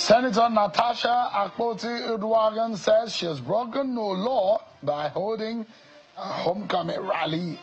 Senator Natasha Akpoti-Uduaghan says she has broken no law by holding a homecoming rally.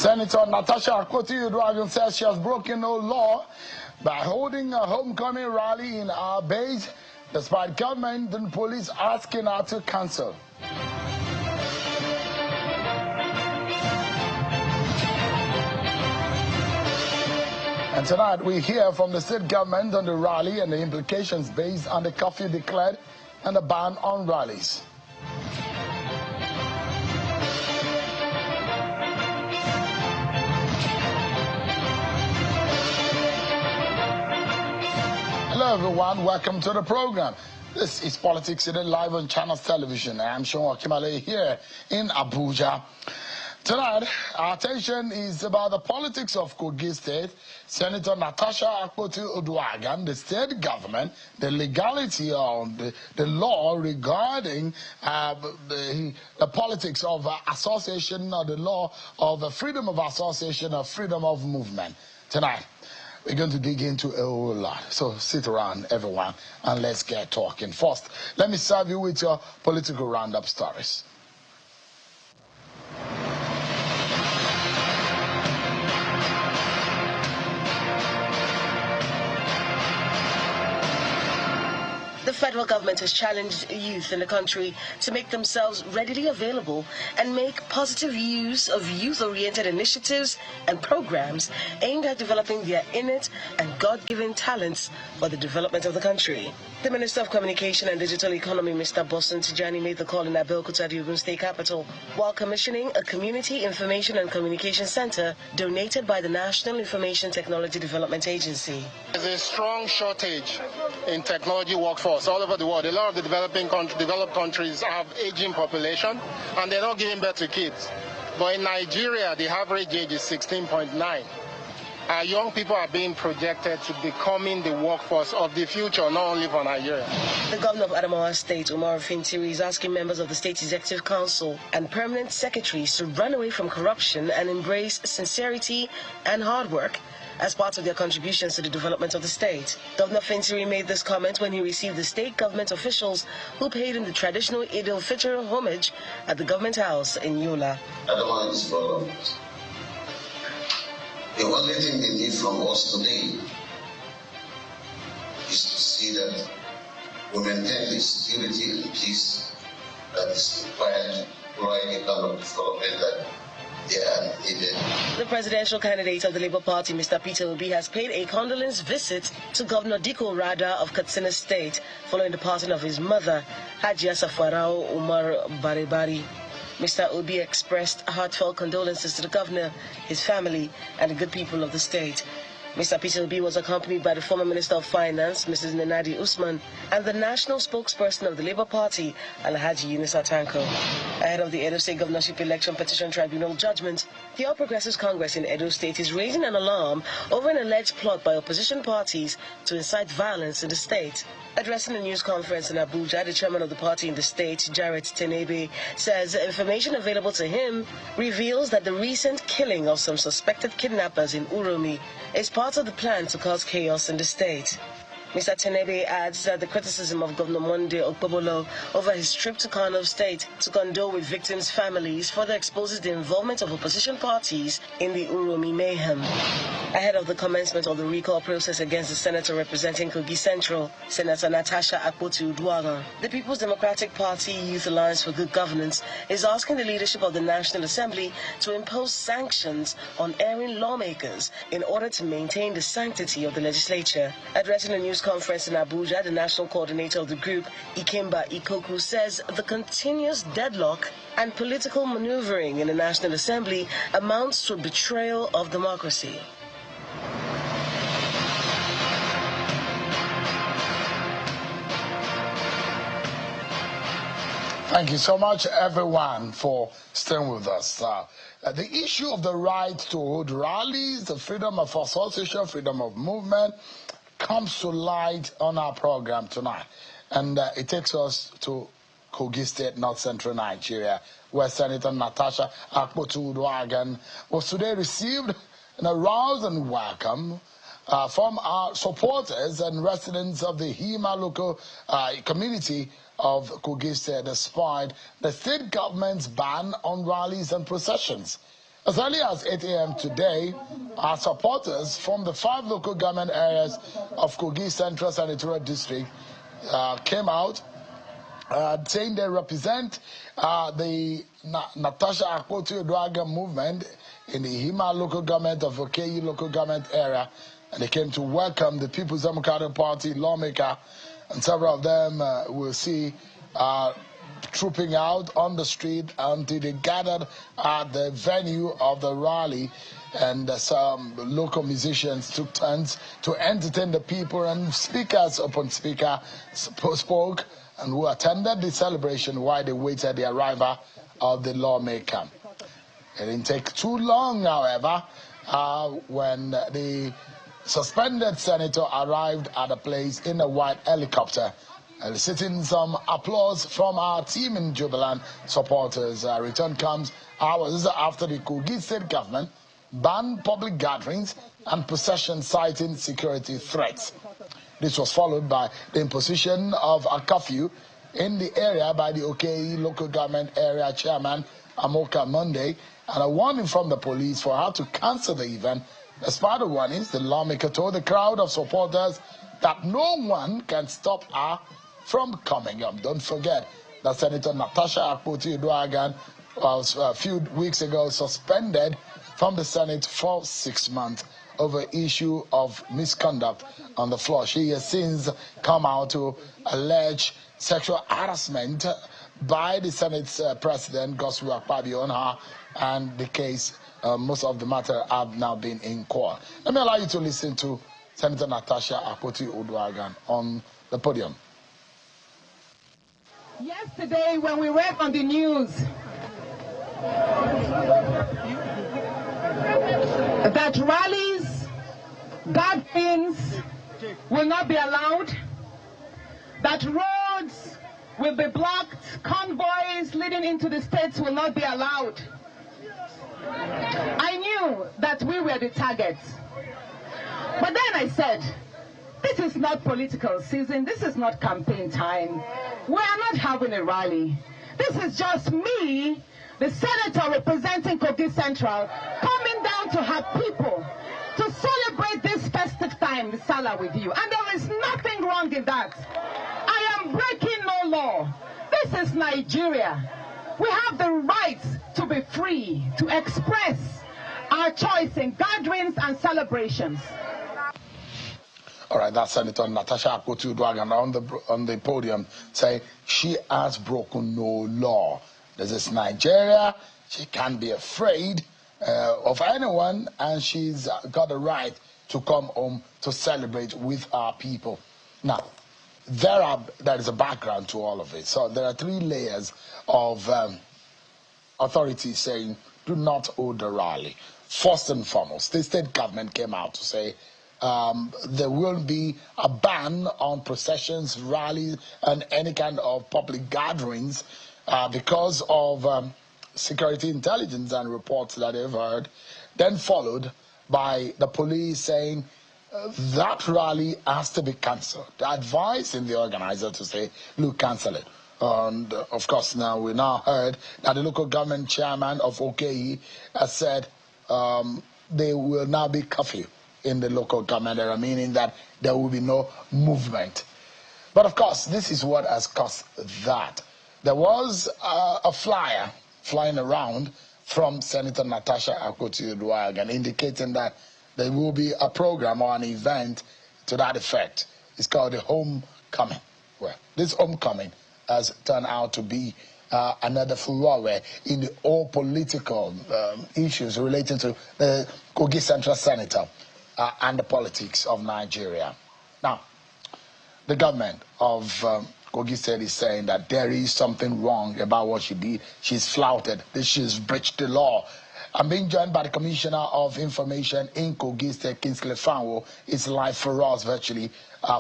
Senator Natasha Akpoti-Uduaghan says she has broken no law by holding a homecoming rally in our base, despite government and police asking her to cancel. And tonight we hear from the state government on the rally and the implications based on the curfew declared and the ban on rallies. Hello everyone, welcome to the program. This is Politics Today live on Channels Television. I am Sean Akimale here in Abuja. Tonight, our attention is about the politics of Kogi State. Senator Natasha Akpoti-Uduaghan, the state government, the legality of the law regarding the politics of association, or the law of freedom of association or freedom of movement. Tonight, we're going to dig into a whole lot. So sit around, everyone, and let's get talking. First, let me serve you with your political roundup stories. The federal government has challenged youth in the country to make themselves readily available and make positive use of youth-oriented initiatives and programs aimed at developing their innate and God-given talents for the development of the country. The Minister of Communication and Digital Economy, Mr. Bosun Tijani, made the call in Abeokuta, the Ogun State capital, while commissioning a Community Information and Communication Center donated by the National Information Technology Development Agency. There's a strong shortage in technology workforce all over the world. A lot of the developed countries have aging population, and they're not giving birth to kids. But in Nigeria, the average age is 16.9. Our young people are being projected to becoming the workforce of the future, not only for Nigeria. The governor of Adamawa State, Umar Fintiri, is asking members of the State Executive Council and permanent secretaries to run away from corruption and embrace sincerity and hard work as part of their contributions to the development of the state. Governor Fintiri made this comment when he received the state government officials who paid him the traditional Eid al-Fitr homage at the government house in Yola. Adamawa is proud of us. The only thing they need from us today is to see that we maintain the security and peace that is required to provide the kind of development that they are needed. The presidential candidate of the Labour Party, Mr. Peter Obi, has paid a condolence visit to Governor Diko Rada of Katsina State following the passing of his mother, Hajia Safarao Umar Barebari. Mr. Obi expressed heartfelt condolences to the governor, his family, and the good people of the state. Mr. Peter Obi was accompanied by the former Minister of Finance, Mrs. Nenadi Usman, and the national spokesperson of the Labour Party, Alhaji Yunus Atanko. Ahead of the Edo State Governorship Election Petition Tribunal judgment, the All Progressives Congress in Edo State is raising an alarm over an alleged plot by opposition parties to incite violence in the state. Addressing a news conference in Abuja, the chairman of the party in the state, Jarrett Tenebe, says information available to him reveals that the recent killing of some suspected kidnappers in Uromi is part of the plan to cause chaos in the state. Mr. Tenebe adds that the criticism of Governor Monday Okpobolo over his trip to Kano State to condole with victims' families further exposes the involvement of opposition parties in the Uromi mayhem. Ahead of the commencement of the recall process against the senator representing Kogi Central, Senator Natasha Akpoti-Uduaghan, the People's Democratic Party Youth Alliance for Good Governance is asking the leadership of the National Assembly to impose sanctions on erring lawmakers in order to maintain the sanctity of the legislature. Addressing a news conference in Abuja, the national coordinator of the group, Ikemba Ikoku, says the continuous deadlock and political maneuvering in the National Assembly amounts to a betrayal of democracy. Thank you so much, everyone, for staying with us. The issue of the right to hold rallies, the freedom of association, freedom of movement, comes to light on our program tonight. And it takes us to Kogi State, North Central Nigeria, where Senator Natasha Akpoti-Uduaghan was today received in a rousing welcome from our supporters and residents of the Hima local community of Kogi State, despite the state government's ban on rallies and processions. As early as 8 a.m. today, our supporters from the 5 local government areas of Kogi Central Senatorial District came out saying they represent the Natasha Akpoti-Uduaghan movement in the Hima local government of Okeyi local government area, and they came to welcome the People's Democratic Party lawmaker, and several of them will see trooping out on the street until they gathered at the venue of the rally, and some local musicians took turns to entertain the people, and speakers upon speaker spoke and who attended the celebration while they waited the arrival of the lawmaker. It didn't take too long, however, when the suspended senator arrived at the place in a white helicopter, eliciting some applause from our team in Jubilant supporters. Return comes hours after the Kogi State government banned public gatherings and processions, citing security threats. This was followed by the imposition of a curfew in the area by the Okeyi local government area chairman, Amoka Monday, and a warning from the police for her to cancel the event. As part of warnings, the lawmaker told the crowd of supporters that no one can stop her from coming up. Don't forget that Senator Natasha Akpoti-Uduaghan was a few weeks ago suspended from the Senate for 6 months over issue of misconduct on the floor. She has since come out to allege sexual harassment by the Senate's President, Godswill Akpabio, on her, and the case, most of the matter have now been in court. Let me allow you to listen to Senator Natasha Akpoti-Uduaghan on the podium. Yesterday, when we read on the news that rallies, gatherings will not be allowed, that roads will be blocked, convoys leading into the states will not be allowed, I knew that we were the targets. But then I said, this is not political season, this is not campaign time. We are not having a rally. This is just me, the senator representing Kogi Central, coming down to have people to celebrate this festive time, the Salah, with you. And there is nothing wrong in that. I am breaking no law. This is Nigeria. We have the right to be free, to express our choice in gatherings and celebrations. All right, that's Senator Natasha Akpoti-Uduaghan on the podium saying she has broken no law. This is Nigeria. She can't be afraid of anyone, and she's got the right to come home to celebrate with our people. Now, there is a background to all of it. So there are 3 layers of authorities saying do not hold the rally. First and foremost, the state government came out to say there will be a ban on processions, rallies, and any kind of public gatherings because of security intelligence and reports that they've heard, then followed by the police saying that rally has to be cancelled. Advising the organizer to say, look, cancel it. And of course, we now heard that the local government chairman of OKE has said there will now be curfew in the local government area, meaning that there will be no movement. But of course, this is what has caused that. There was a flyer flying around from Senator Natasha Akpoti-Uduaghan indicating that there will be a program or an event to that effect. It's called the Homecoming. Well, this homecoming has turned out to be another furore in the all political issues relating to the Kogi Central Senator and the politics of Nigeria. Now, the government of Kogi State is saying that there is something wrong about what she did. She's flouted, she's breached the law. I'm being joined by the Commissioner of Information in Kogi State, Kingsley Fanwo. It's live for us virtually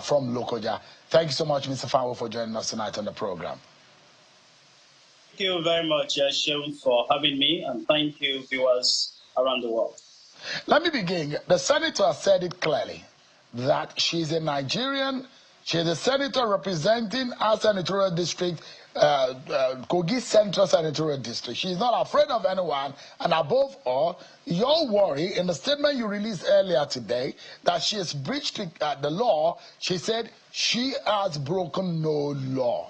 from Lokoja. Thank you so much, Mr. Fanwo, for joining us tonight on the program. Thank you very much, Seun, for having me, and thank you, viewers around the world. Let me begin. The senator said it clearly that she's a Nigerian. She's a senator representing our senatorial district, Kogi Central Senatorial District. She's not afraid of anyone, and above all, your worry in the statement you released earlier today that she has breached the law. She said she has broken no law.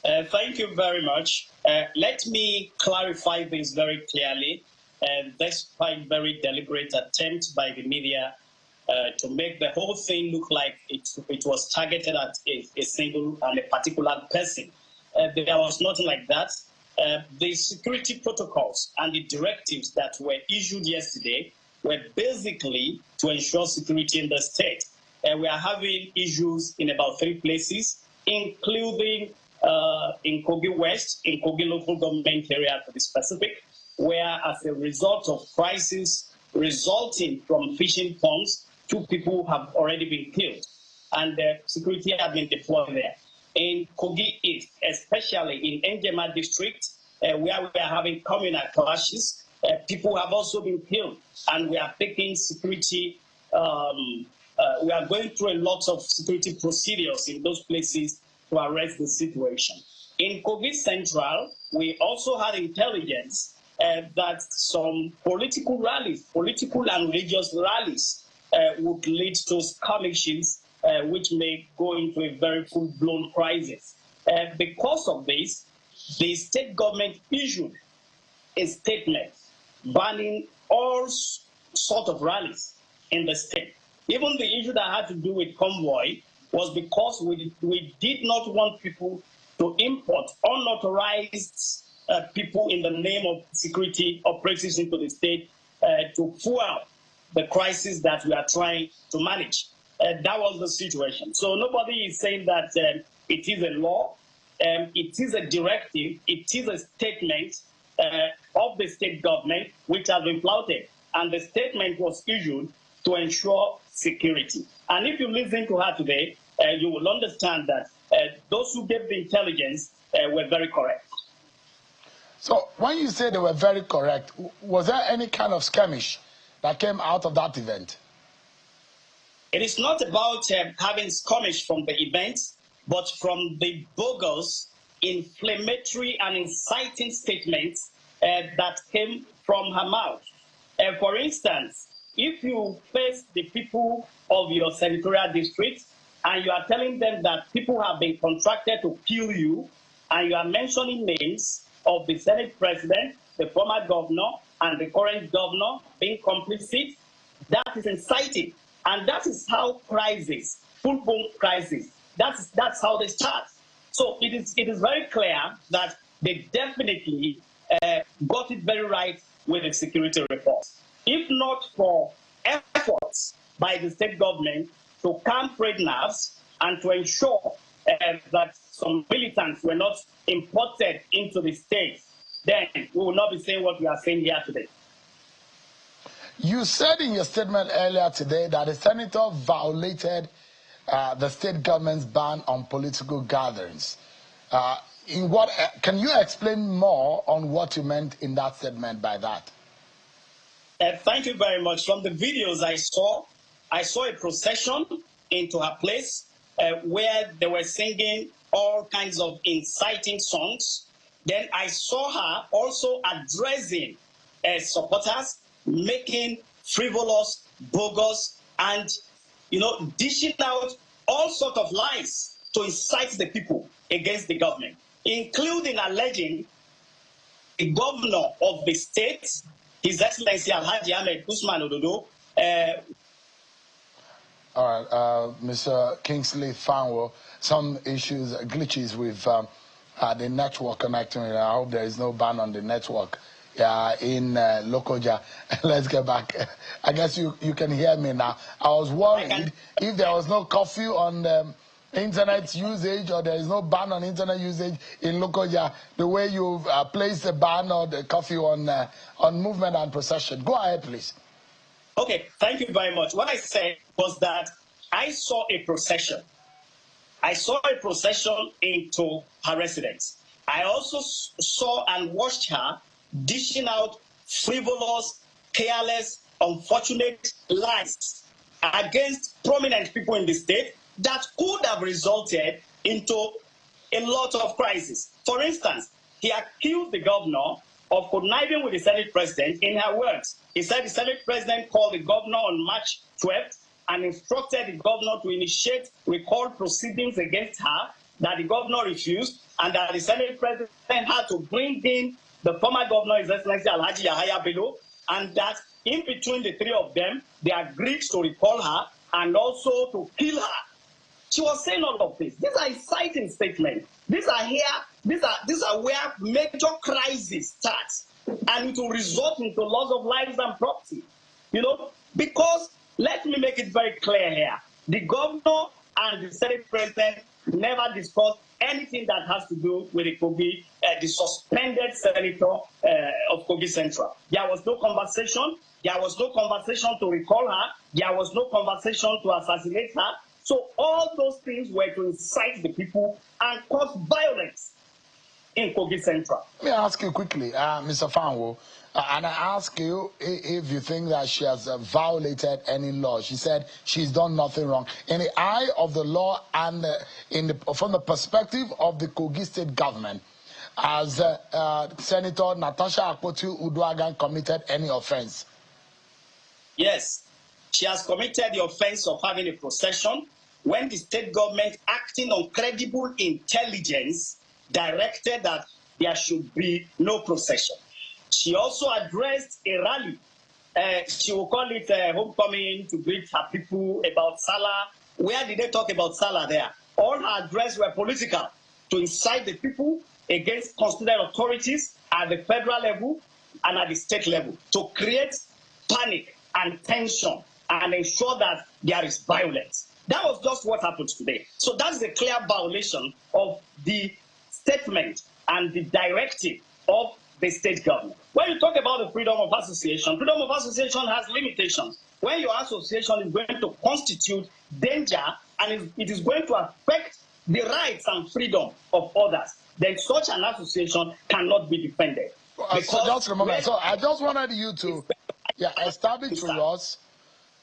Thank you very much. Let me clarify this very clearly. Despite very deliberate attempt by the media to make the whole thing look like it was targeted at a single and a particular person. There was nothing like that. The security protocols and the directives that were issued yesterday were basically to ensure security in the state. We are having issues in about 3 places, including in Kogi West, in Kogi local government area to be specific, where as a result of crisis resulting from fishing ponds, 2 people have already been killed, and security have been deployed there. In Kogi East, especially in Njema district, where we are having communal clashes, people have also been killed, and we are taking security, we are going through a lot of security procedures in those places to arrest the situation. In Kogi Central, we also had intelligence that some political rallies, political and religious rallies, would lead to skirmishes, which may go into a very full-blown crisis. Because of this, the state government issued a statement banning all sort of rallies in the state. Even the issue that had to do with convoy was because we did not want people to import unauthorized people in the name of security operatives into the state to fuel the crisis that we are trying to manage. That was the situation. So nobody is saying that it is a law, it is a directive, it is a statement of the state government which has been flouted. And the statement was issued to ensure security. And if you listen to her today, you will understand that those who gave the intelligence were very correct. So when you say they were very correct, was there any kind of skirmish that came out of that event? It is not about having skirmish from the event, but from the bogus, inflammatory and inciting statements that came from her mouth. For instance, if you face the people of your senatorial district and you are telling them that people have been contracted to kill you, and you are mentioning names of the Senate president, the former governor, and the current governor being complicit, that is inciting. And that is how crisis, full-blown crisis, that's how they start. So it is very clear that they definitely got it very right with the security report. if not for efforts by the state government to calm frayed nerves and to ensure that some militants were not imported into the state, then we will not be saying what we are saying here today. You said in your statement earlier today that the senator violated the state government's ban on political gatherings. Can you explain more on what you meant in that statement by that? Thank you very much. From the videos I saw a procession into her place where they were singing all kinds of inciting songs. Then I saw her also addressing supporters, making frivolous, bogus, and dishing out all sorts of lies to incite the people against the government, including alleging the governor of the state, His Excellency Alhaji Ahmed Usman Ododo. All right, Mr. Kingsley Fanwo, some issues, glitches with the network connecting. I hope there is no ban on the network in Lokoja. Let's get back. I guess you can hear me now. I was worried if there was no curfew on internet usage, or there is no ban on internet usage in Lokoja, the way you've placed the ban or the curfew on movement and procession. Go ahead, please. Okay, thank you very much. What I said was that I saw a procession. I saw a procession into her residence. I also saw and watched her dishing out frivolous, careless, unfortunate lies against prominent people in the state that could have resulted into a lot of crises. For instance, he accused the governor of conniving with the Senate president. In her words, he said the Senate president called the governor on March 12th and instructed the governor to initiate recall proceedings against her, that the governor refused, and that the Senate president had to bring in the former governor, His Excellency Alhaji Yahaya Bello, and that in between the three of them, they agreed to recall her and also to kill her. She was saying all of this. These are inciting statements. These are where major crisis starts, and it will result into loss of lives and property. Because let me make it very clear here: the governor and the Senate president never discussed anything that has to do with the suspended senator of Kogi Central. There was no conversation. There was no conversation to recall her. There was no conversation to assassinate her. So all those things were to incite the people and cause violence in Kogi Central. Let me ask you quickly, Mr. Fanwo, and I ask you if you think that she has violated any law. She said she's done nothing wrong. In the eye of the law and from the perspective of the Kogi state government, has Senator Natasha Akpoti-Uduaghan committed any offense? Yes, she has committed the offense of having a procession when the state government, acting on credible intelligence, directed that there should be no procession. She also addressed a rally. She will call it homecoming to greet her people about Salah. Where did they talk about Salah there? All her address were political, to incite the people against constituted authorities at the federal level and at the state level, to create panic and tension and ensure that there is violence. That was just what happened today. So that's a clear violation of the statement and the directive of the state government. When you talk about the freedom of association has limitations. When your association is going to constitute danger and it is going to affect the rights and freedom of others, then such an association cannot be defended. So just a moment. So I just wanted you to establish to us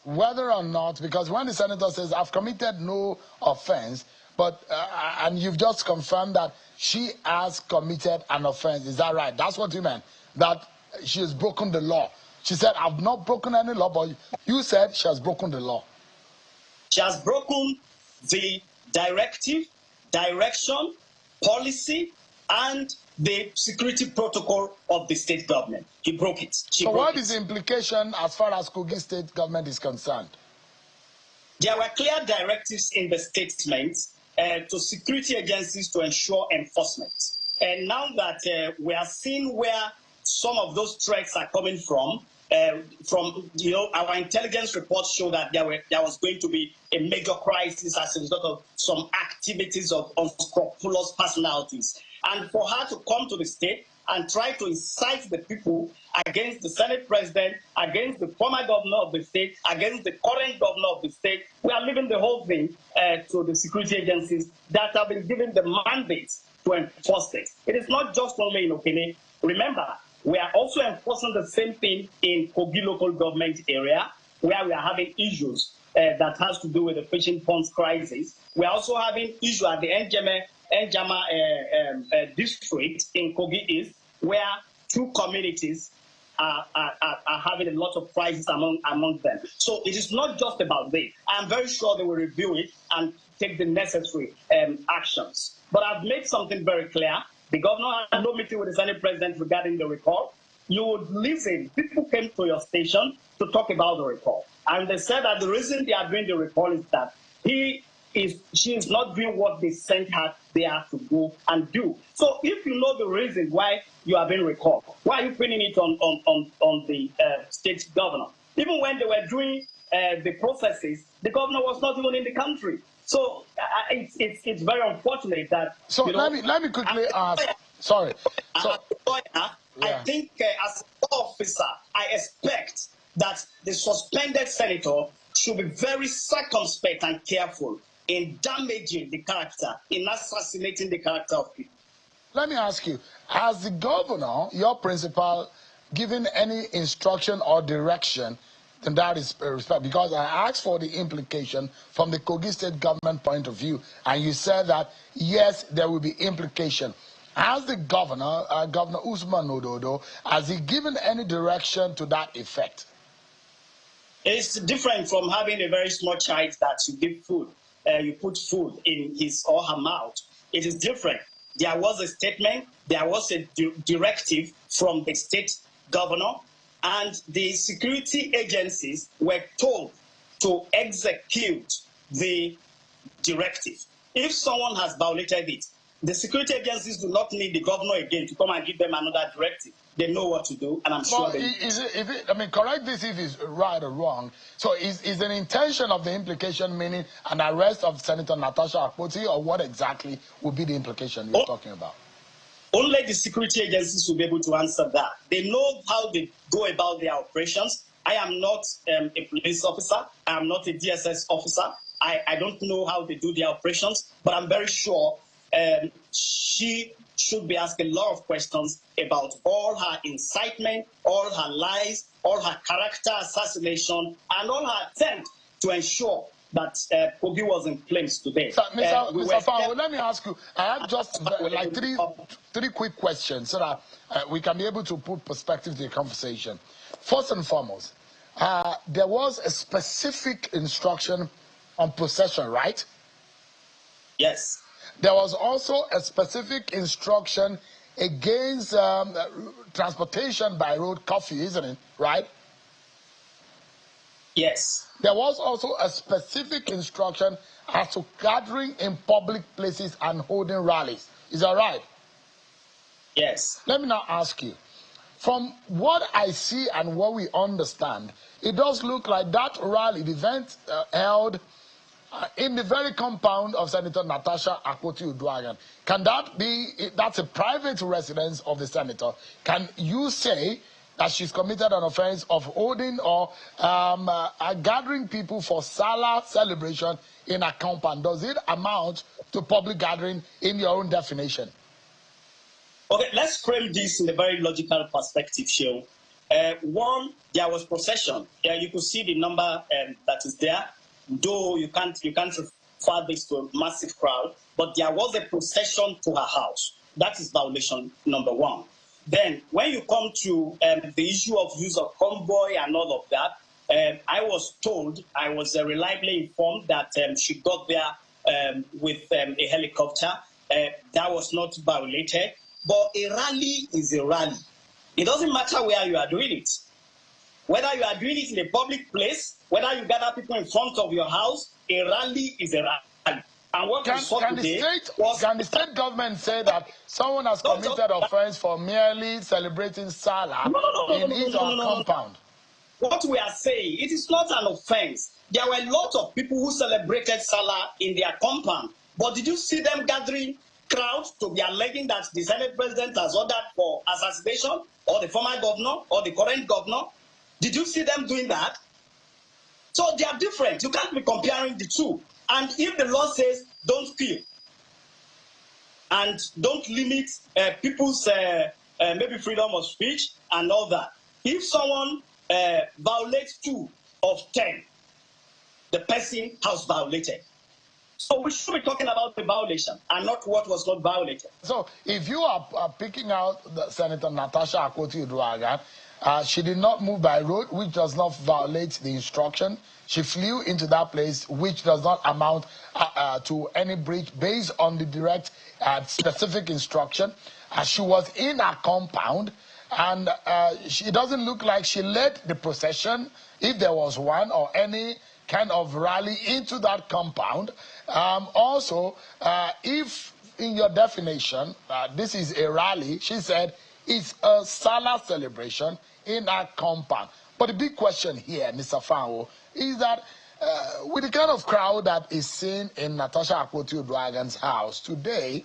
whether or not, because when the senator says, I've committed no offense, but and you've just confirmed that she has committed an offense. Is that right? That's what you meant, that she has broken the law. She said, I've not broken any law, but you said she has broken the law. She has broken the directive, direction, policy, and the security protocol of the state government. He broke it. So what is the implication as far as Kogi state government is concerned? There were clear directives in the statement to security agencies to ensure enforcement. And now that we are seeing where some of those threats are coming from, From our intelligence reports show that there was going to be a major crisis as a result of some activities of unscrupulous personalities. And for her to come to the state and try to incite the people against the Senate president, against the former governor of the state, against the current governor of the state, we are leaving the whole thing to the security agencies that have been given the mandate to enforce it. It is not just only in Okene. Remember, we are also enforcing the same thing in Kogi local government area, where we are having issues that has to do with the fishing ponds crisis. We are also having issues at the Njama district in Kogi East, where two communities are having a lot of crisis among them. So it is not just about this. I'm very sure they will review it and take the necessary actions. But I've made something very clear. The governor had no meeting with the Senate president regarding the recall. You would listen. People came to your station to talk about the recall. And they said that the reason they are doing the recall is that she is not doing what they sent her there to go and do. So if you know the reason why you are being recalled, why are you pinning it on the state governor? Even when they were doing the processes, the governor was not even in the country. So it's very unfortunate that. So let me quickly ask. Sorry. So, as a lawyer, yeah. I think as an officer, I expect that the suspended senator should be very circumspect and careful in damaging the character, in assassinating the character of people. Let me ask you: has the governor, your principal, given any instruction or direction? And that is respect, because I asked for the implication from the Kogi state government point of view, and you said that yes, there will be implication. Has the governor, Governor Usman Ododo, has he given any direction to that effect? It's different from having a very small child that you give food, you put food in his or her mouth. It is different. There was a statement, there was a directive from the state governor, and the security agencies were told to execute the directive. If someone has violated it, the security agencies do not need the governor again to come and give them another directive. They know what to do, and I'm sure they correct this if it's right or wrong. So is an intention of the implication meaning an arrest of Senator Natasha Akpoti, or what exactly would be the implication you're talking about? Only the security agencies will be able to answer that. They know how they go about their operations. I am not a police officer. I am not a DSS officer. I don't know how they do their operations, but I'm very sure she should be asked a lot of questions about all her incitement, all her lies, all her character assassination, and all her attempt to ensure that Kogi was in flames today. So, Mr. Furore, let me ask you. I have just like three quick questions so that we can be able to put perspective to the conversation. First and foremost, there was a specific instruction on possession, right? Yes. There was also a specific instruction against transportation by road curfew, isn't it? Right? Yes. There was also a specific instruction as to gathering in public places and holding rallies. Is that right? Yes. Let me now ask you, from what I see and what we understand, it does look like that rally, the event held in the very compound of Senator Natasha Akpoti Uduaghan. Can that be, that's a private residence of the senator, can you say that she's committed an offense of holding or gathering people for Salah celebration in a compound? Does it amount to public gathering in your own definition? Okay, let's frame this in a very logical perspective, Sheo. One, there was procession. You could see the number that is there, though you can't refer this to a massive crowd, but there was a procession to her house. That is violation number one. Then, when you come to the issue of use of convoy and all of that, I was told, I was reliably informed that she got there with a helicopter. That was not violated. But a rally is a rally. It doesn't matter where you are doing it. Whether you are doing it in a public place, whether you gather people in front of your house, a rally is a rally. And what can the state government say that someone has committed offense for merely celebrating Salah in his or her compound? what we are saying, it is not an offense. There were a lot of people who celebrated Salah in their compound. But did you see them gathering crowds to be alleging that the Senate president has ordered for assassination, or the former governor, or the current governor? Did you see them doing that? So they are different. You can't be comparing the two. And if the law says don't steal and don't limit people's maybe freedom of speech and all that, if someone violates 2 of 10, the person has violated. So we should be talking about the violation and not what was not violated. So if you are picking out Senator Natasha Akpoti-Uduaghan, she did not move by road, which does not violate the instruction. She flew into that place, which does not amount to any breach based on the direct specific instruction. She was in a compound, and it doesn't look like she led the procession, if there was one, or any kind of rally into that compound. Also, if in your definition, this is a rally, she said it's a Salah celebration in a compound. But the big question here, Mr. Fanwo, is that with the kind of crowd that is seen in Natasha Akpoti-Uduaghan's house today,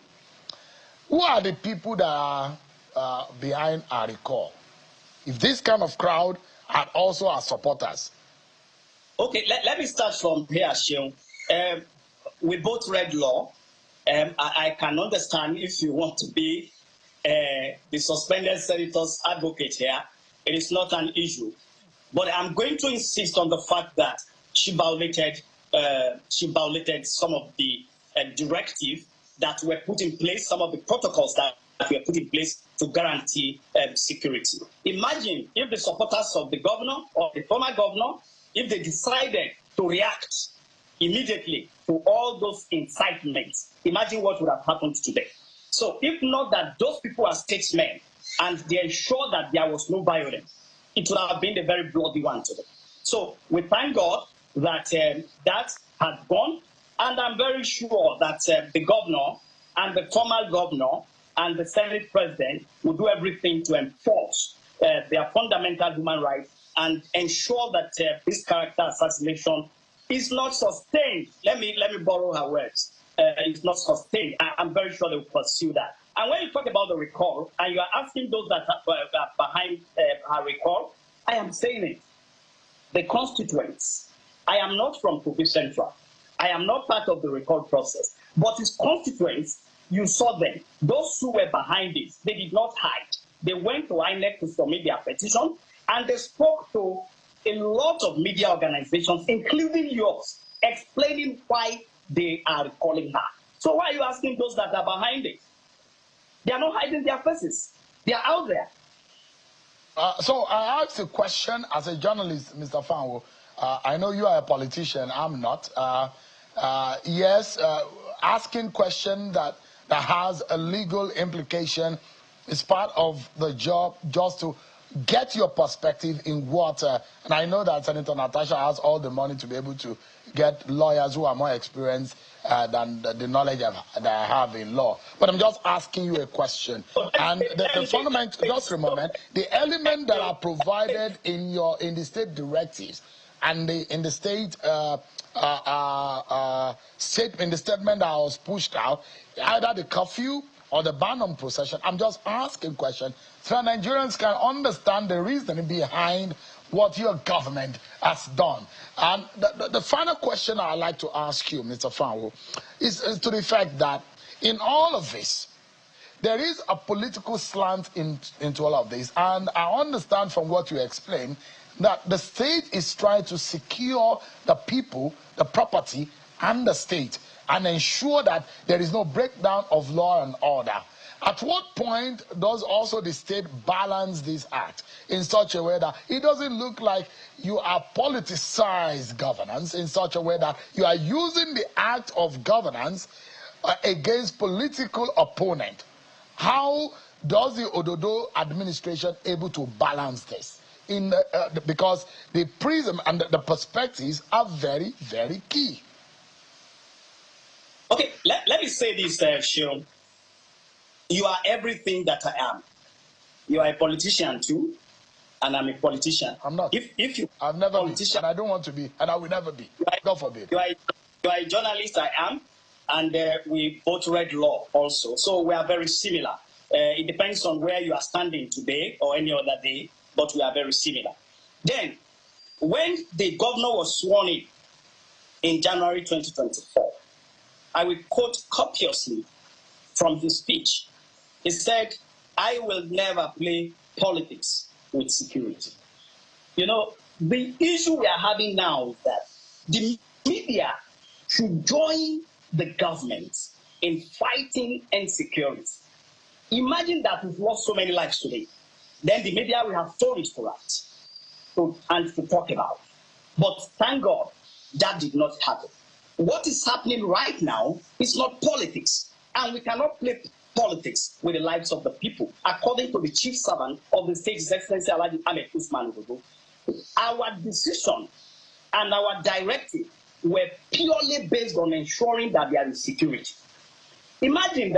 who are the people that are behind our recall? If this kind of crowd are also our supporters. Okay, let me start from here, Shion. We both read law. I can understand if you want to be the suspended senator's advocate here. It is not an issue. But I'm going to insist on the fact that she violated some of the directives that were put in place, some of the protocols that were put in place to guarantee security. Imagine if the supporters of the governor or the former governor, if they decided to react immediately to all those incitements, imagine what would have happened today. So if not that those people are statesmen and they ensure that there was no violence, it would have been a very bloody one today. So we thank God that that had gone, and I'm very sure that the governor and the former governor and the Senate president will do everything to enforce their fundamental human rights and ensure that this character assassination is not sustained. Let me borrow her words. It's not sustained. I'm very sure they will pursue that. And when you talk about the recall, and you are asking those that are behind her recall, I am saying it. The constituents. I am not from Kogi Central. I am not part of the recall process. But his constituents, you saw them. Those who were behind it, they did not hide. They went to INEC to submit their petition, and they spoke to a lot of media organizations, including yours, explaining why they are recalling her. So why are you asking those that are behind it? They are not hiding their faces. They are out there. So I asked a question as a journalist, Mr. Fanwo. I know you are a politician. I'm not. Yes, asking question that has a legal implication is part of the job, just to get your perspective in what, and I know that Senator Natasha has all the money to be able to get lawyers who are more experienced than the knowledge that I have in law. But I'm just asking you a question. And the fundamental, just a moment, the element that are provided in the state directives and in the state statement that was pushed out, either the curfew or the ban on procession. I'm just asking a question so Nigerians can understand the reasoning behind what your government has done. And the final question I'd like to ask you, Mr. Fanwo, is to the fact that in all of this, there is a political slant into all of this. And I understand from what you explained that the state is trying to secure the people, the property, and the state, and ensure that there is no breakdown of law and order. At what point does also the state balance this act in such a way that it doesn't look like you are politicized governance, in such a way that you are using the act of governance against political opponent? How does the Ododo administration able to balance this? Because the prism and the perspectives are very, very key. Okay, let me say this, Shion. You are everything that I am. You are a politician too. and I'm a politician. I'm not. If you I've never been, politician, and I don't want to be, and I will never be. God forbid. You are a journalist, I am, and we both read law also. So we are very similar. It depends on where you are standing today or any other day, but we are very similar. Then, when the governor was sworn in January 2024, I will quote copiously from his speech. He said, "I will never play politics with security." You know, the issue we are having now is that the media should join the government in fighting insecurity. Imagine that we've lost so many lives today. Then the media will have stories to write and to talk about. But thank God that did not happen. What is happening right now is not politics. And we cannot play politics with the lives of the people. According to the chief servant of the state, His Excellency Alhaji Ahmed Usman Odogo, our decision and our directive were purely based on ensuring that there is security. Imagine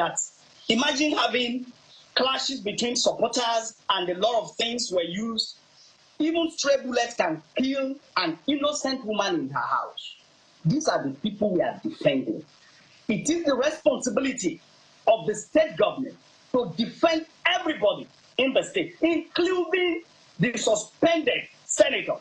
having clashes between supporters and a lot of things were used. Even stray bullets can kill an innocent woman in her house. These are the people we are defending. It is the responsibility of the state government to defend everybody in the state, including the suspended senator.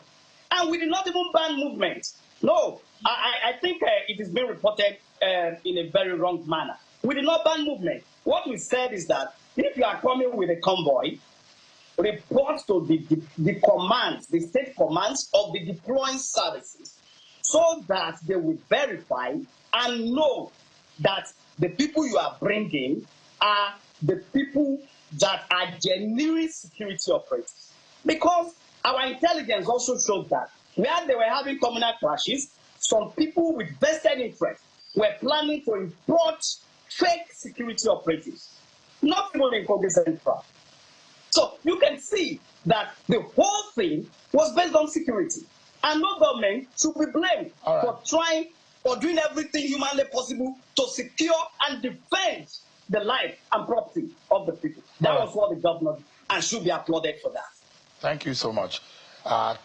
And we did not even ban movement. No, I think it is being reported in a very wrong manner. We did not ban movement. What we said is that if you are coming with a convoy, report to the commands, the state commands of the deploying services, so that they will verify and know that the people you are bringing are the people that are genuine security operatives. Because our intelligence also shows that where they were having communal clashes, some people with vested interest were planning to import fake security operatives, not even in Kogi Central. So you can see that the whole thing was based on security. And no government should be blamed for doing everything humanly possible to secure and defend the life and property of the people. That was what the governor did and should be applauded for that. Thank you so much,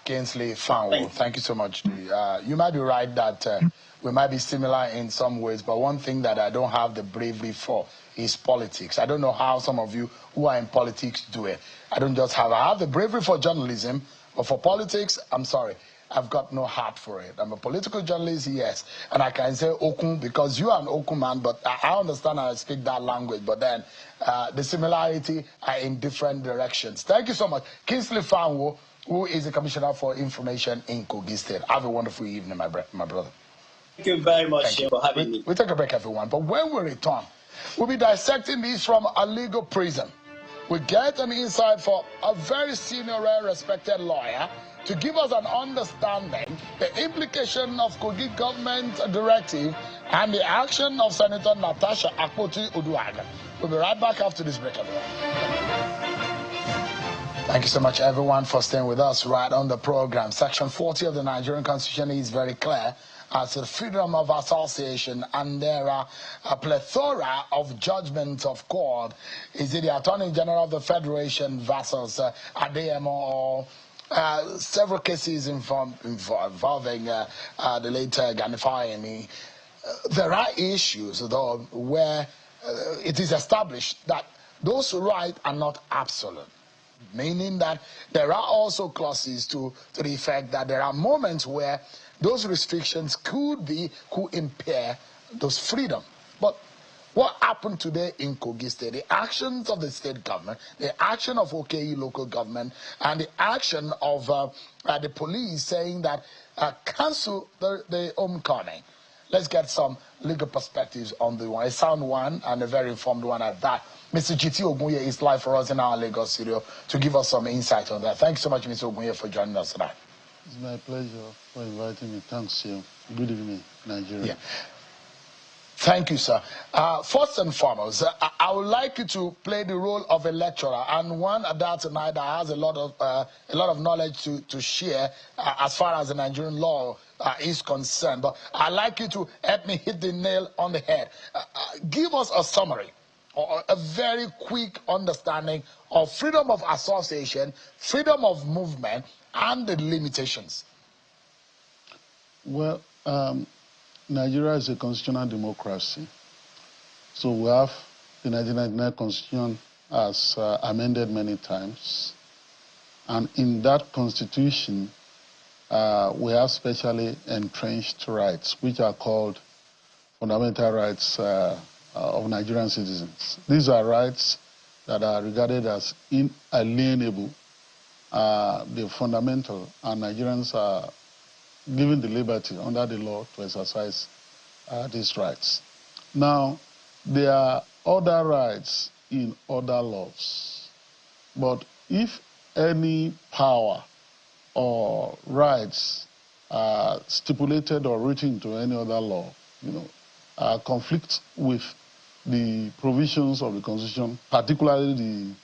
Kingsley Fanwo. Thank you so much. You might be right that we might be similar in some ways, but one thing that I don't have the bravery for is politics. I don't know how some of you who are in politics do it. I have the bravery for journalism, but for politics, I'm sorry. I've got no heart for it. I'm a political journalist, yes. And I can say Okun because you are an Okun man, but I understand and I speak that language. But then the similarity are in different directions. Thank you so much. Kingsley Fanwo, who is the Commissioner for Information in Kogi State. Have a wonderful evening, my brother. Thank you very much for having me. We'll take a break, everyone. But when we return, we'll be dissecting these from a legal prism. We get an insight for a very senior, respected lawyer to give us an understanding the implication of Kogi government directive and the action of Senator Natasha Akpoti-Uduaghan. We'll be right back after this break, everyone. Thank you so much, everyone, for staying with us right on the program. Section 40 of the Nigerian Constitution is very clear as to the freedom of association, and there are a plethora of judgments of court. Is it the Attorney General of the Federation versus Adeyemo or several cases involving the late Gani Fayemi? There are issues, though, where it is established that those rights are not absolute, meaning that there are also clauses to the effect that there are moments where those restrictions could impair those freedom. But what happened today in Kogi State, the actions of the state government, the action of OKE local government, and the action of the police saying that cancel the homecoming. Let's get some legal perspectives on the one, a sound one and a very informed one at that. Mr. GT Ogunye is live for us in our Lagos studio to give us some insight on that. Thank you so much, Mr. Ogunye, for joining us tonight. It's my pleasure for inviting me. Thanks, you. Good evening, Nigeria. Yeah. Thank you, sir. First and foremost, I would like you to play the role of a lecturer and one at that tonight that has a lot of knowledge to share as far as the Nigerian law is concerned. But I'd like you to help me hit the nail on the head. Give us a summary or a very quick understanding of freedom of association, freedom of movement, and the limitations? Well, Nigeria is a constitutional democracy. So we have the 1999 Constitution as amended many times. And in that Constitution, we have specially entrenched rights, which are called fundamental rights of Nigerian citizens. These are rights that are regarded as inalienable. They're fundamental, and Nigerians are given the liberty under the law to exercise these rights. Now, there are other rights in other laws, but if any power or rights stipulated or written into any other law, conflict with the provisions of the Constitution, particularly the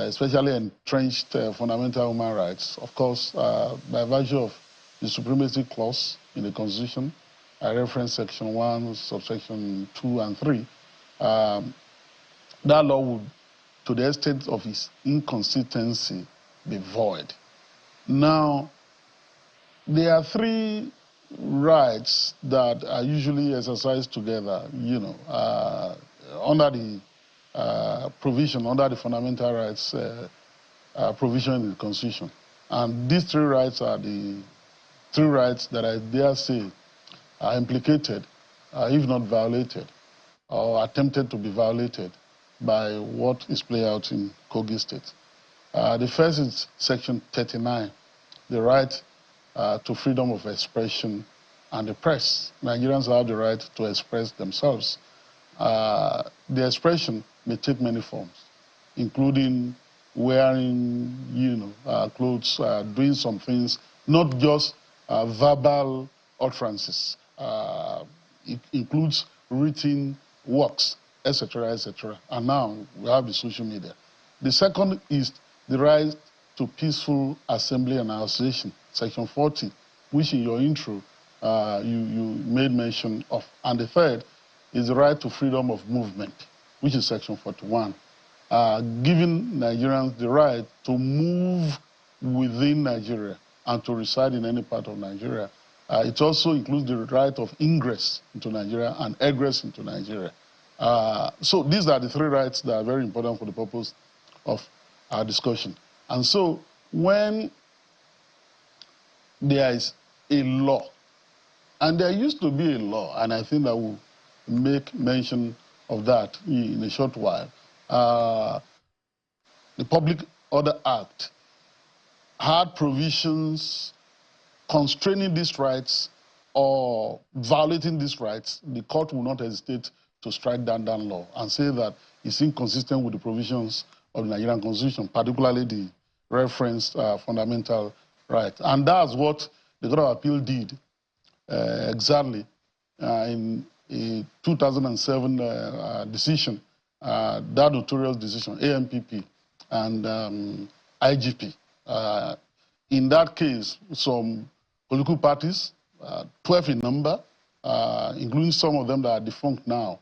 especially entrenched fundamental human rights, of course, by virtue of the supremacy clause in the Constitution, I reference section 1, subsection 2 and 3, that law would, to the extent of its inconsistency, be void. Now, there are three rights that are usually exercised together, under the provision, under the fundamental rights provision in the Constitution. And these three rights are the three rights that I dare say are implicated, if not violated, or attempted to be violated by what is played out in Kogi State. The first is Section 39, the right to freedom of expression and the press. Nigerians have the right to express themselves. The expression may take many forms, including wearing, clothes, doing some things, not just verbal utterances. It includes written works, etc., etc. And now we have the social media. The second is the right to peaceful assembly and association, Section 40, which in your intro you made mention of. And the third is the right to freedom of movement, which is Section 41, giving Nigerians the right to move within Nigeria and to reside in any part of Nigeria. It also includes the right of ingress into Nigeria and egress into Nigeria. So these are the three rights that are very important for the purpose of our discussion. And so when there is a law, and there used to be a law, and I think I will make mention of that in a short while, the Public Order Act had provisions constraining these rights or violating these rights. The court will not hesitate to strike down that law and say that it's inconsistent with the provisions of the Nigerian Constitution, particularly the referenced fundamental rights. And that's what the Court of Appeal did exactly in a 2007 decision, that notorious decision, AMPP and IGP. In that case, some political parties, 12 in number, including some of them that are defunct now,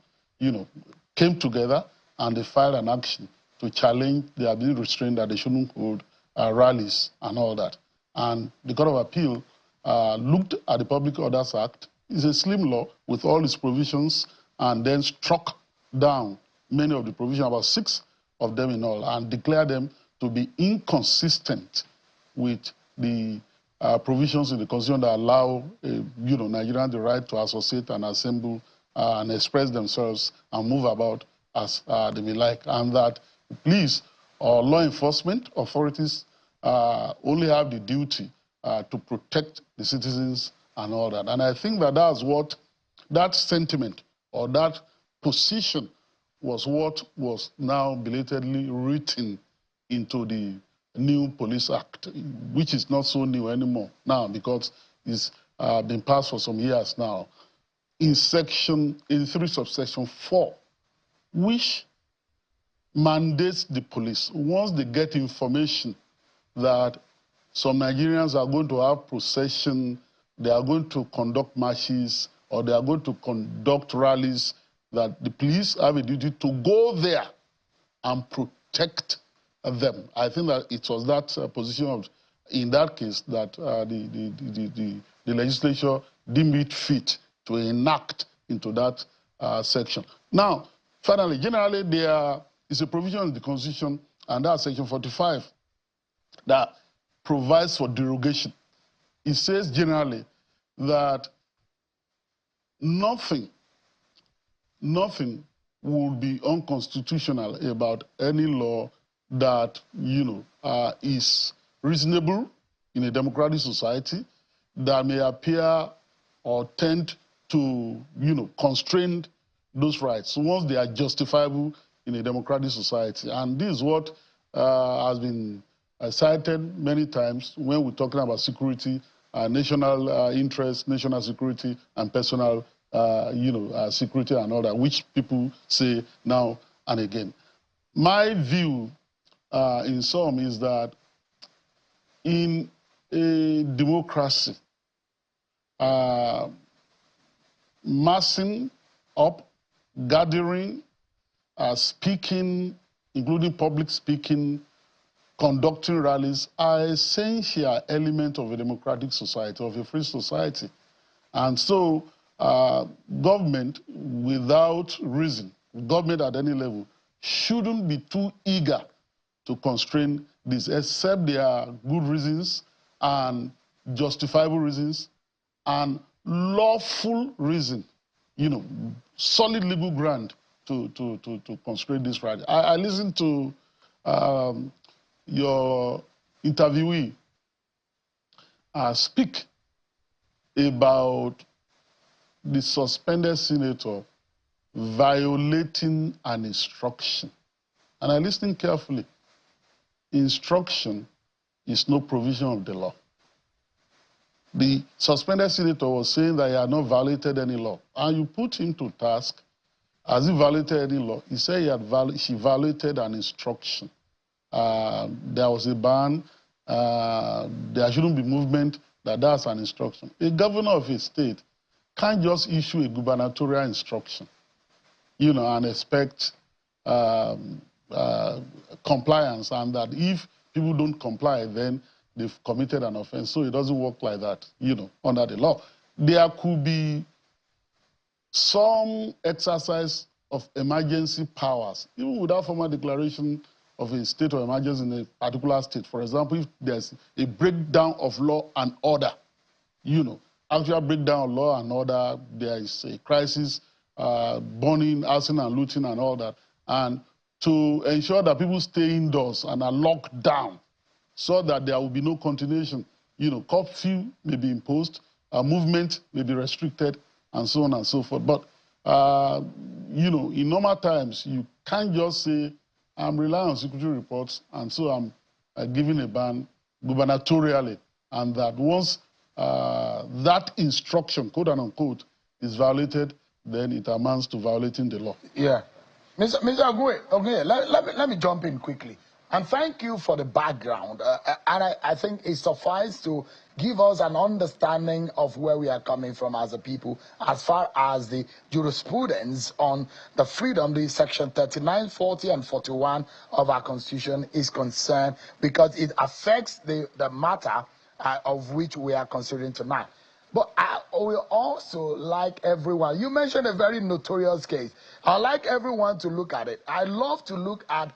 came together and they filed an action to challenge the ability restraint that they shouldn't hold rallies and all that. And the Court of Appeal looked at the Public Orders Act. It's a slim law with all its provisions, and then struck down many of the provisions, about 6 of them in all, and declared them to be inconsistent with the provisions in the Constitution that allow Nigerians the right to associate and assemble and express themselves and move about as they may like, and that police or law enforcement authorities only have the duty to protect the citizens and all that. And I think that that's what that sentiment or that position was what was now belatedly written into the new Police Act, which is not so new anymore now because it's been passed for some years now, in Section 83, subsection 4, which mandates the police, once they get information that some Nigerians are going to have procession, they are going to conduct marches, or they are going to conduct rallies that the police have a duty to go there and protect them. I think that it was that position of, in that case, that the legislature deemed it fit to enact into that section. Now, finally, generally, there is a provision in the Constitution, and that's Section 45, that provides for derogation. It says generally that nothing would be unconstitutional about any law that, is reasonable in a democratic society, that may appear or tend to, constrain those rights once they are justifiable in a democratic society. And this is what has been cited many times when we're talking about security, national interest, national security, and personal security and all that, which people say now and again. My view, in sum, is that in a democracy, massing up, gathering, speaking, including public speaking, conducting rallies, are essential elements of a democratic society, of a free society. And so, government, without reason, government at any level, shouldn't be too eager to constrain this, except there are good reasons and justifiable reasons and lawful reason, solid legal ground to constrain this right. I listened to your interviewee speak about the suspended senator violating an instruction. And I listened carefully. Instruction is no provision of the law. The suspended senator was saying that he had not violated any law. And you put him to task, has he violated any law? He said she violated an instruction. There was a ban, there shouldn't be movement, that's an instruction. A governor of a state can't just issue a gubernatorial instruction, and expect compliance, and that if people don't comply, then they've committed an offense. So it doesn't work like that, under the law. There could be some exercise of emergency powers, even without formal declaration of a state of emergency in a particular state. For example, if there's a breakdown of law and order, actual breakdown of law and order, there is a crisis, burning, arson and looting and all that, and to ensure that people stay indoors and are locked down so that there will be no continuation. Curfew may be imposed, movement may be restricted, and so on and so forth. But, in normal times, you can't just say, I'm relying on security reports, and so I'm giving a ban gubernatorially, and that once that instruction, quote unquote, is violated, then it amounts to violating the law. Yeah. Mr. Ogwe, let me jump in quickly. And thank you for the background. And I think it suffices to give us an understanding of where we are coming from as a people, as far as the jurisprudence on the freedom, the section 39, 40, and 41 of our Constitution is concerned, because it affects the matter of which we are considering tonight. But I will also like everyone, you mentioned a very notorious case. I'd like everyone to look at it. I love to look at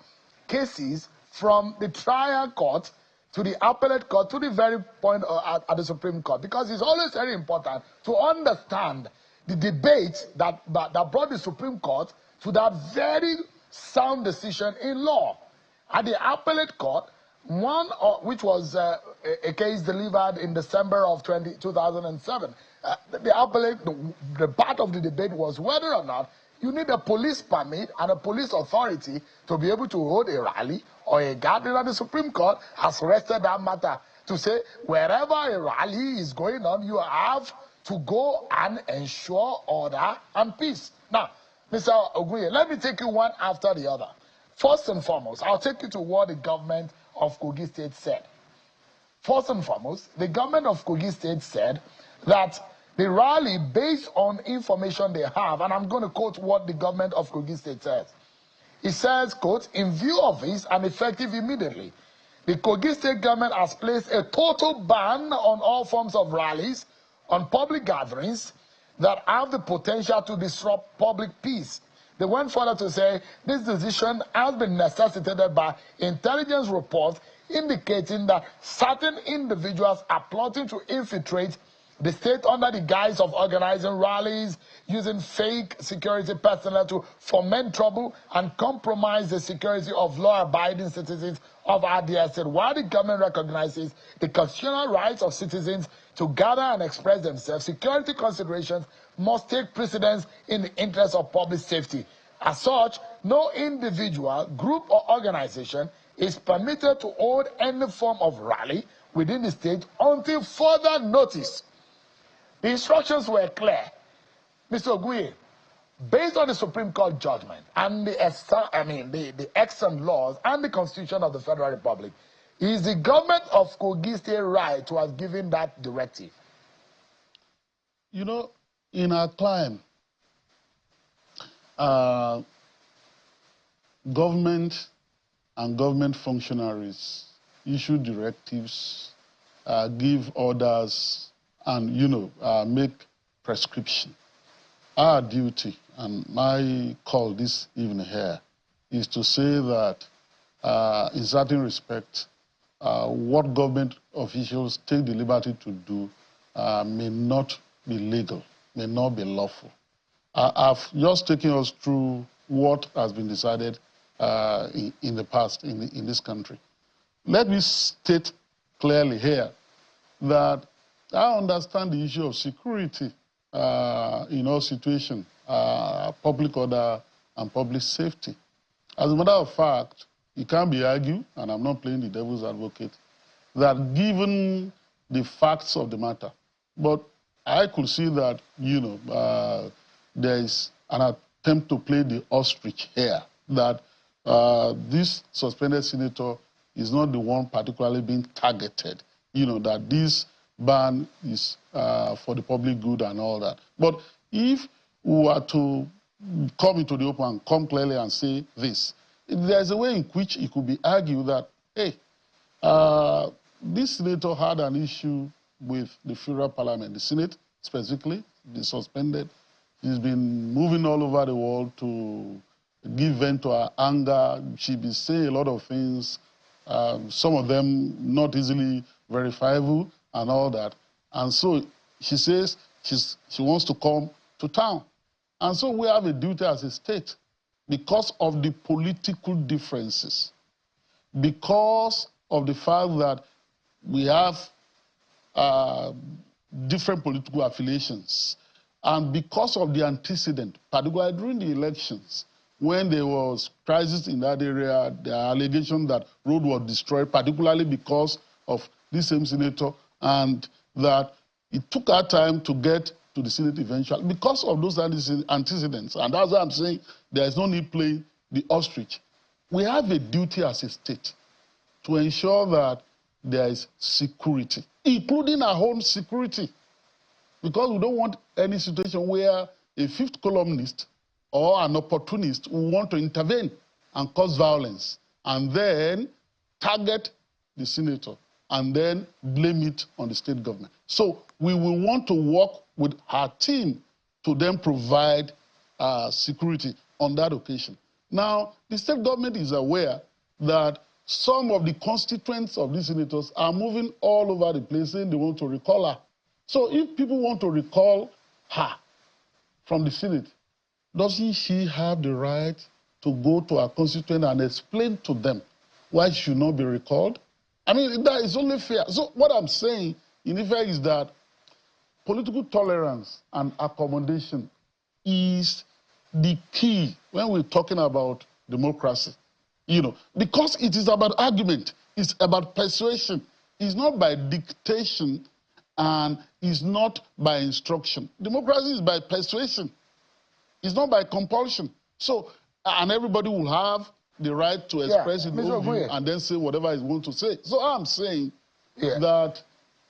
cases from the trial court to the appellate court to the very point at the Supreme Court, because it's always very important to understand the debate that brought the Supreme Court to that very sound decision in law. At the appellate court, which was a case delivered in December of 2007, the part of the debate was whether or not you need a police permit and a police authority to be able to hold a rally or a gathering. And the Supreme Court has rested that matter to say wherever a rally is going on, you have to go and ensure order and peace. Now, Mr. Oguye, let me take you one after the other. First and foremost, I'll take you to what the government of Kogi State said. First and foremost, the government of Kogi State said that the rally based on information they have, and I'm going to quote what the government of Kogi State says. It says, quote, in view of this and effective immediately, the Kogi State government has placed a total ban on all forms of rallies, on public gatherings that have the potential to disrupt public peace. They went further to say this decision has been necessitated by intelligence reports indicating that certain individuals are plotting to infiltrate the state under the guise of organizing rallies, using fake security personnel to foment trouble and compromise the security of law-abiding citizens of RDS. While the government recognizes the constitutional rights of citizens to gather and express themselves, security considerations must take precedence in the interest of public safety. As such, no individual, group, or organization is permitted to hold any form of rally within the state until further notice. The instructions were clear. Mr. Oguye, based on the Supreme Court judgment and the extant laws and the Constitution of the Federal Republic, is the government of Kogi State right to have given that directive? You know, in our climb, government and government functionaries issue directives, give orders, and, make prescription. Our duty, and my call this evening here, is to say that in certain respects, what government officials take the liberty to do may not be legal, may not be lawful. I've just taken us through what has been decided in the past in this country. Let me state clearly here that I understand the issue of security in all situations, public order and public safety. As a matter of fact, it can be argued, and I'm not playing the devil's advocate, that given the facts of the matter, but I could see that, there is an attempt to play the ostrich here, that this suspended senator is not the one particularly being targeted, that this ban is for the public good and all that. But if we were to come into the open and come clearly and say this, there's a way in which it could be argued that, hey, this senator had an issue with the federal parliament, the Senate specifically, the suspended. She's been moving all over the world to give vent to her anger. She's been saying a lot of things, some of them not easily verifiable and all that. And so she says she wants to come to town. And so we have a duty as a state, because of the political differences, because of the fact that we have different political affiliations, and because of the antecedent, particularly during the elections, when there was crisis in that area, the allegation that road was destroyed, particularly because of this same senator, and that it took our time to get to the Senate eventually, because of those antecedents. And that's why I'm saying there is no need playing the ostrich. We have a duty as a state to ensure that there is security, including our own security, because we don't want any situation where a fifth columnist or an opportunist will want to intervene and cause violence and then target the senator and then blame it on the state government. So we will want to work with our team to then provide security on that occasion. Now, the state government is aware that some of the constituents of these senators are moving all over the place saying they want to recall her. So if people want to recall her from the Senate, doesn't she have the right to go to her constituent and explain to them why she should not be recalled? I mean, that is only fair. So what I'm saying, in effect, is that political tolerance and accommodation is the key when we're talking about democracy. Because it is about argument, it's about persuasion. It's not by dictation and it's not by instruction. Democracy is by persuasion. It's not by compulsion. So, and everybody will have the right to express his own view and then say whatever he wants to say. So I'm saying that,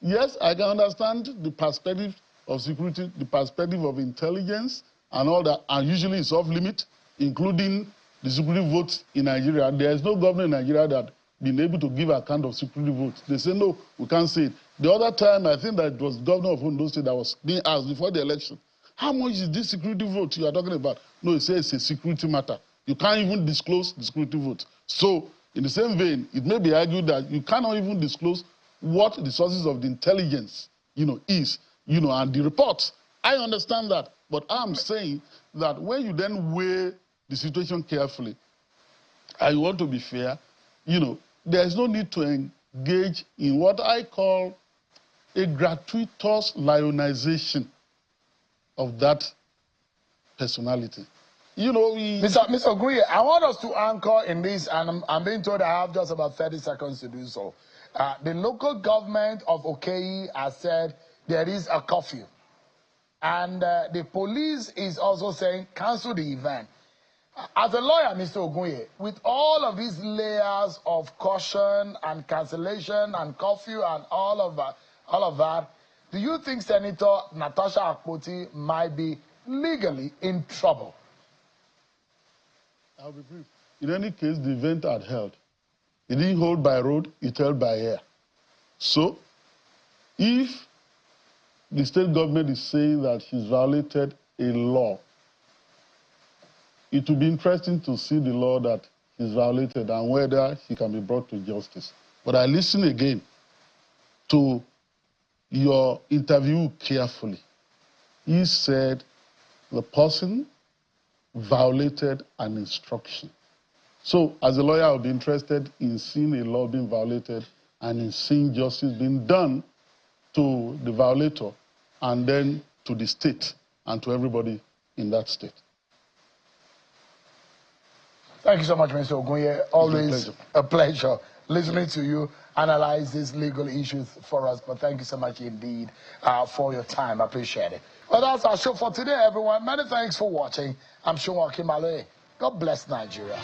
yes, I can understand the perspective of security, the perspective of intelligence and all that, and usually it's off limit, including the security votes in Nigeria. There is no government in Nigeria that been able to give account of security votes. They say, no, we can't say it. The other time, I think that it was the governor of Ondo State that was being asked before the election, how much is this security vote you are talking about? No, he says it's a security matter. You can't even disclose the security vote. So, in the same vein, it may be argued that you cannot even disclose what the sources of the intelligence, is, and the reports. I understand that, but I'm saying that when you then weigh the situation carefully, and you want to be fair, there is no need to engage in what I call a gratuitous lionization of that personality. Mr. Ogunye, I want us to anchor in this, and I'm being told I have just about 30 seconds to do so. The local government of Okei has said there is a curfew. And the police is also saying cancel the event. As a lawyer, Mr. Ogunye, with all of these layers of caution and cancellation and curfew and all of that, do you think Senator Natasha Akpoti might be legally in trouble? I'll be brief. In any case, the event had held. It didn't hold by road, it held by air. So, if the state government is saying that she's violated a law, it will be interesting to see the law that she's violated and whether she can be brought to justice. But I listen again to your interview carefully. You said the person violated an instruction. So, as a lawyer, I'll be interested in seeing a law being violated and in seeing justice being done to the violator and then to the state and to everybody in that state. Thank you so much, Mr. Ogunye. Always a pleasure listening to you analyze these legal issues for us. But thank you so much indeed for your time. I appreciate it. Well, that's our show for today, everyone. Many thanks for watching. I'm Shunwa Kimale. God bless Nigeria.